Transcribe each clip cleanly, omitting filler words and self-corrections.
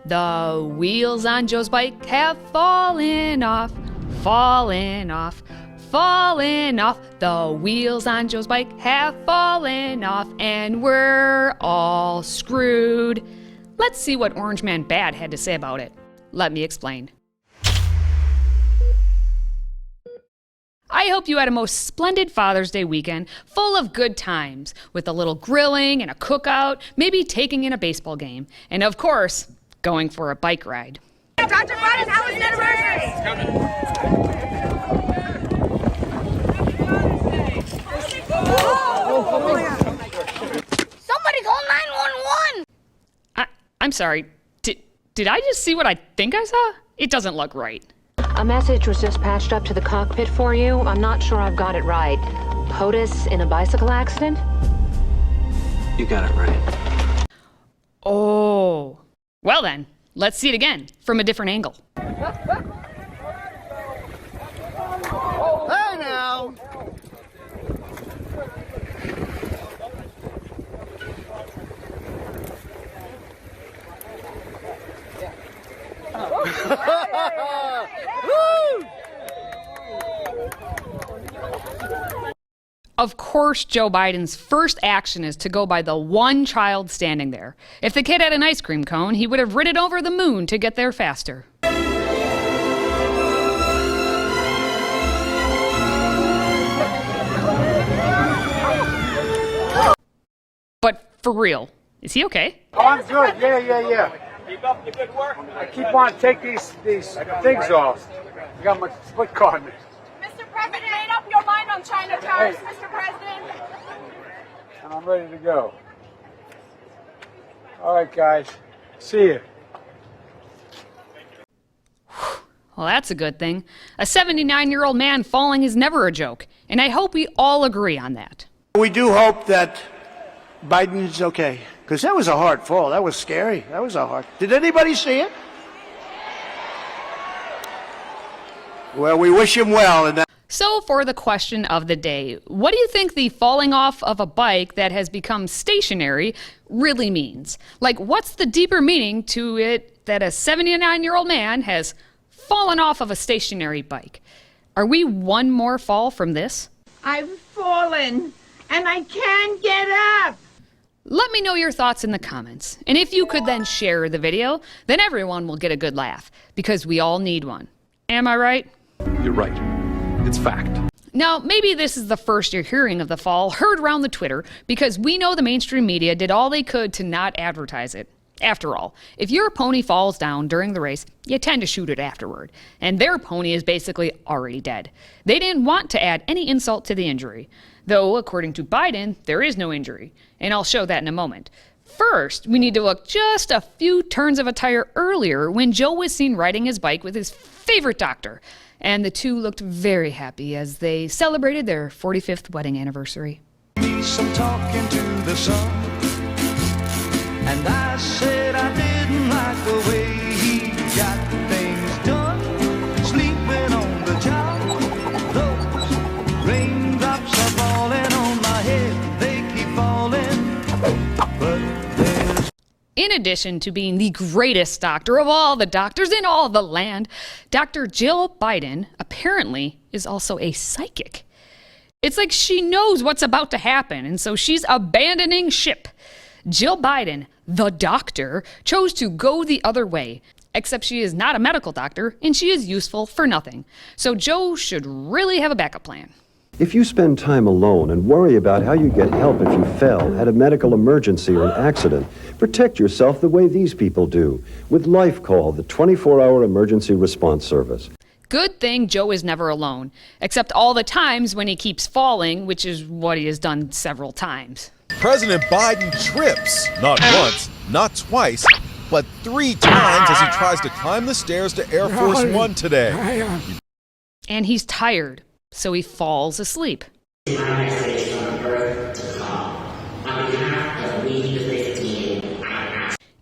The wheels on Joe's bike have fallen off, fallen off, fallen off. The wheels on Joe's bike have fallen off, and we're all screwed. Let's see what Orange Man Bad had to say about it. Let me explain. I hope you had a most splendid Father's Day weekend, full of good times, with a little grilling and a cookout, maybe taking in a baseball game, and of course, going for a bike ride. Dr. Biden, how was your anniversary? It's coming. Somebody call 911! I'm sorry, did I just see what I think I saw? It doesn't look right. A message was just patched up to the cockpit for you. I'm not sure I've got it right. POTUS in a bicycle accident? You got it right. Oh. Well then, let's see it again, from a different angle. Hey now! Of course, Joe Biden's first action is to go by the one child standing there. If the kid had an ice cream cone, he would have ridden over the moon to get there faster. But for real, is he okay? Oh, I'm good. Yeah. Keep up the good work. I keep on taking these things off. I got my split card. Mr. President, made up your mind on China tariffs, Mr. President. And I'm ready to go. All right, guys. See you. Well, that's a good thing. A 79-year-old man falling is never a joke, and I hope we all agree on that. We do hope that Biden's okay, because that was a hard fall. That was scary. That was a hard. Did anybody see it? Well, we wish him well. And that. So for the question of the day, what do you think the falling off of a bike that has become stationary really means? Like, what's the deeper meaning to it that a 79-year-old man has fallen off of a stationary bike? Are we one more fall from this? I've fallen, and I can't get up. Let me know your thoughts in the comments. And if you could then share the video, then everyone will get a good laugh, because we all need one. Am I right? You're right. It's fact. Now, maybe this is the first you're hearing of the fall heard around the Twitter, because we know the mainstream media did all they could to not advertise it. After all, if your pony falls down during the race, you tend to shoot it afterward. And their pony is basically already dead. They didn't want to add any insult to the injury. Though, according to Biden, there is no injury. And I'll show that in a moment. First, we need to look just a few turns of a tire earlier when Joe was seen riding his bike with his favorite doctor. And the two looked very happy as they celebrated their 45th wedding anniversary. Some talking to the sun, and I said I didn't like the way he got things done, sleeping on the job. Those raindrops are falling on my head, they keep falling, but there's... In addition to being the greatest doctor of all the doctors in all the land, Dr. Jill Biden apparently is also a psychic. It's like she knows what's about to happen, and so she's abandoning ship. Jill Biden, the doctor, chose to go the other way, except she is not a medical doctor, and she is useful for nothing. So Joe should really have a backup plan. If you spend time alone and worry about how you get help if you fell, had a medical emergency or an accident, protect yourself the way these people do, with Life Call, the 24-hour emergency response service. Good thing Joe is never alone, except all the times when he keeps falling, which is what he has done several times. President Biden trips, not once, not twice, but 3 times as he tries to climb the stairs to Air Force One today. And he's tired, so he falls asleep.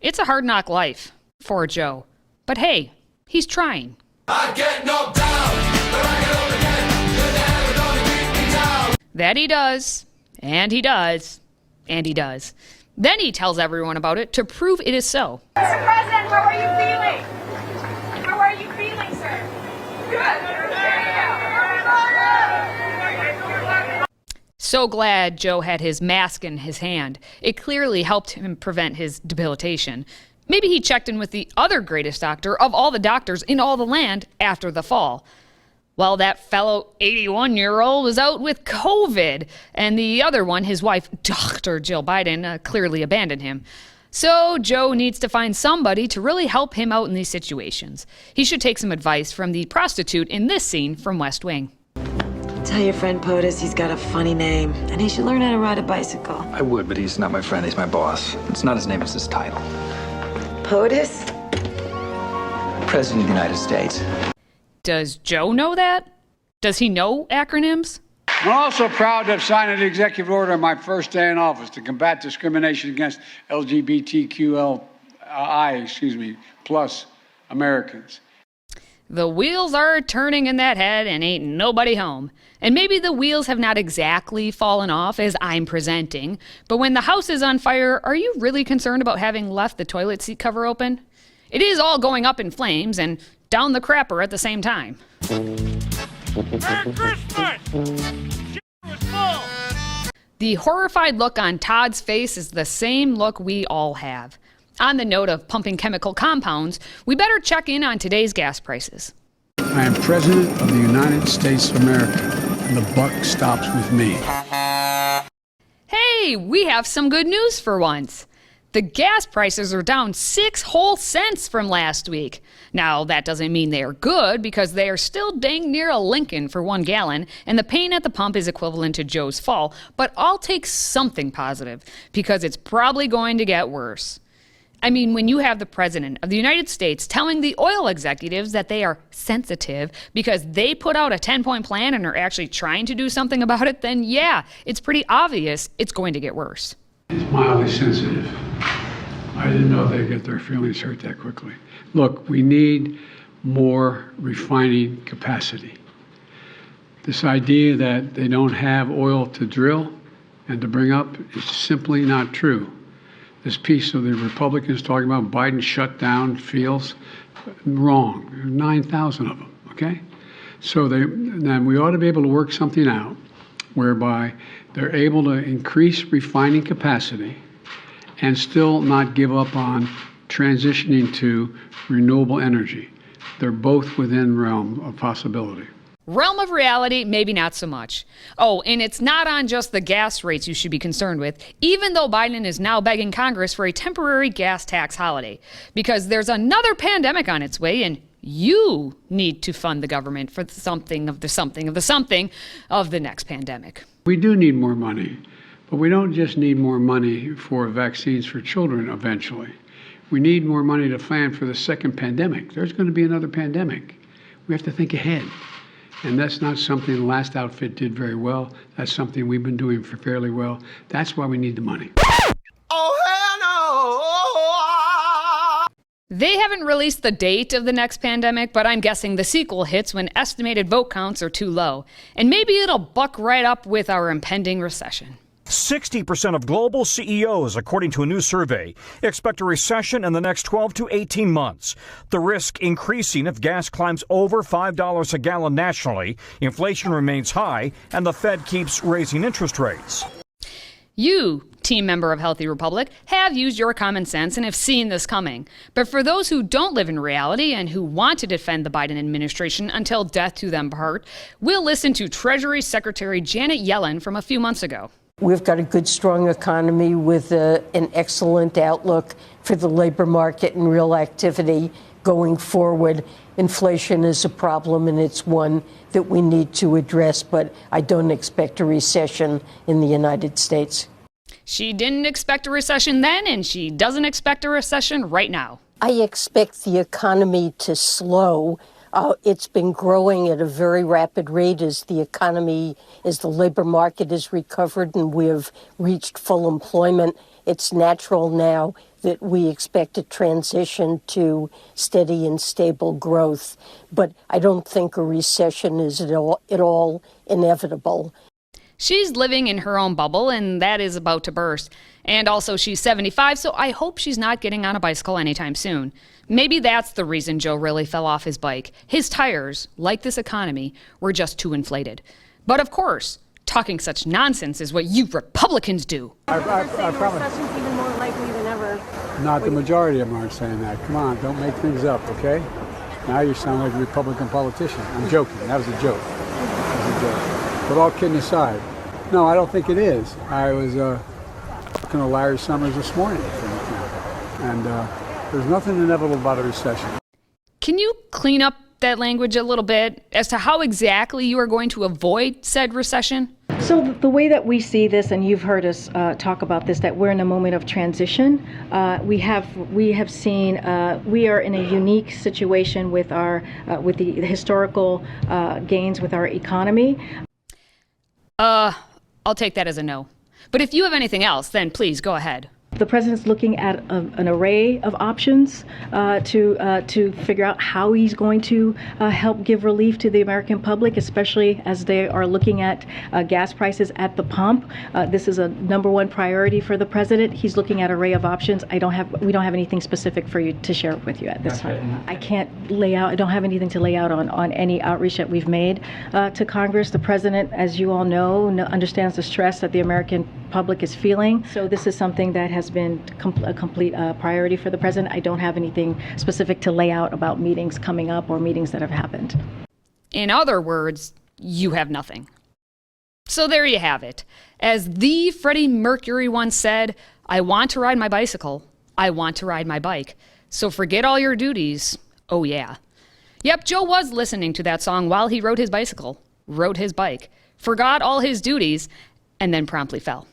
It's a hard knock life for Joe, but hey, he's trying. I get knocked down, but I get up again. You're never gonna keep me down. That he does, and he does, and he does. Then he tells everyone about it to prove it is so. Mr. President, how are you feeling? How are you feeling, sir? Good. So glad Joe had his mask in his hand. It clearly helped him prevent his debilitation. Maybe he checked in with the other greatest doctor of all the doctors in all the land after the fall. Well, that fellow 81-year-old was out with COVID, and the other one, his wife, Dr. Jill Biden, clearly abandoned him. So Joe needs to find somebody to really help him out in these situations. He should take some advice from the prostitute in this scene from West Wing. Tell your friend POTUS he's got a funny name, and he should learn how to ride a bicycle. I would, but he's not my friend. He's my boss. It's not his name, it's his title. POTUS? President of the United States. Does Joe know that? Does he know acronyms? I'm also proud to have signed an executive order on my first day in office to combat discrimination against LGBTQI, plus Americans. The wheels are turning in that head and ain't nobody home. And maybe the wheels have not exactly fallen off as I'm presenting, but when the house is on fire, are you really concerned about having left the toilet seat cover open? It is all going up in flames and down the crapper at the same time. Merry Christmas! Was full. The horrified look on Todd's face is the same look we all have. On the note of pumping chemical compounds, we better check in on today's gas prices. I am President of the United States of America, and the buck stops with me. Hey, we have some good news for once. The gas prices are down 6 whole cents from last week. Now, that doesn't mean they are good, because they are still dang near a Lincoln for 1 gallon, and the pain at the pump is equivalent to Joe's fall, but I'll take something positive, because it's probably going to get worse. I mean, when you have the President of the United States telling the oil executives that they are sensitive because they put out a 10-point plan and are actually trying to do something about it, then yeah, it's pretty obvious it's going to get worse. It's mildly sensitive. I didn't know they'd get their feelings hurt that quickly. Look, we need more refining capacity. This idea that they don't have oil to drill and to bring up is simply not true. This piece of the Republicans talking about Biden shut down fields, wrong. 9,000 of them, okay? So then we ought to be able to work something out whereby they're able to increase refining capacity and still not give up on transitioning to renewable energy. They're both within realm of possibility. Realm of reality, maybe not so much. Oh, and it's not on just the gas rates you should be concerned with, even though Biden is now begging Congress for a temporary gas tax holiday, because there's another pandemic on its way, and you need to fund the government for something of the next pandemic. We do need more money, but we don't just need more money for vaccines for children eventually. We need more money to plan for the second pandemic. There's going to be another pandemic. We have to think ahead. And that's not something the last outfit did very well. That's something we've been doing fairly well. That's why we need the money. Oh, hell no! They haven't released the date of the next pandemic, but I'm guessing the sequel hits when estimated vote counts are too low. And maybe it'll buck right up with our impending recession. 60% of global CEOs, according to a new survey, expect a recession in the next 12 to 18 months. The risk increasing if gas climbs over $5 a gallon nationally, inflation remains high, and the Fed keeps raising interest rates. You, team member of Healthy Republic, have used your common sense and have seen this coming. But for those who don't live in reality and who want to defend the Biden administration until death do them part, we'll listen to Treasury Secretary Janet Yellen from a few months ago. We've got a good, strong economy with an excellent outlook for the labor market and real activity going forward. Inflation is a problem, and it's one that we need to address, but I don't expect a recession in the United States. She didn't expect a recession then, and she doesn't expect a recession right now. I expect the economy to slow. It's been growing at a very rapid rate as the labor market has recovered and we have reached full employment. It's natural now that we expect a transition to steady and stable growth. But I don't think a recession is at all inevitable. She's living in her own bubble, and that is about to burst. And also, she's 75, so I hope she's not getting on a bicycle anytime soon. Maybe that's the reason Joe really fell off his bike. His tires, like this economy, were just too inflated. But of course, talking such nonsense is what you Republicans do. I promise. Recession's even more likely than ever. Not the majority of them aren't saying that. Come on, don't make things up, okay? Now you sound like a Republican politician. I'm joking. That was a joke. That was a joke. But all kidding aside, no, I don't think it is. I was talking to Larry Summers this morning, for example, and there's nothing inevitable about a recession. Can you clean up that language a little bit as to how exactly you are going to avoid said recession? So the way that we see this, and you've heard us talk about this, that we're in a moment of transition. We have seen we are in a unique situation with with the historical gains with our economy. I'll take that as a no. But if you have anything else, then please go ahead. The president's looking at an array of options to figure out how he's going to help give relief to the American public, especially as they are looking at gas prices at the pump. This is a #1 priority for the president. He's looking at an array of options. We don't have anything specific for you to share with you at this time. I can't lay out. I don't have anything to lay out on any outreach that we've made to Congress. The president, as you all know, understands the stress that the American public is feeling. So this is something that has been a complete priority for the president. I don't have anything specific to lay out about meetings coming up or meetings that have happened. In other words, you have nothing. So there you have it. As the Freddie Mercury once said, I want to ride my bicycle. I want to ride my bike. So forget all your duties. Oh yeah. Yep, Joe was listening to that song while he rode his bicycle, rode his bike, forgot all his duties, and then promptly fell.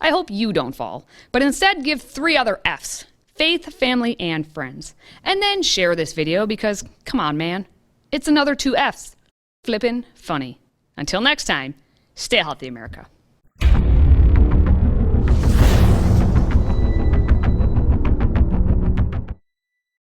I hope you don't fall, but instead give 3 other F's: faith, family, and friends. And then share this video because, come on, man, it's another 2 F's. Flippin' funny. Until next time, stay healthy, America.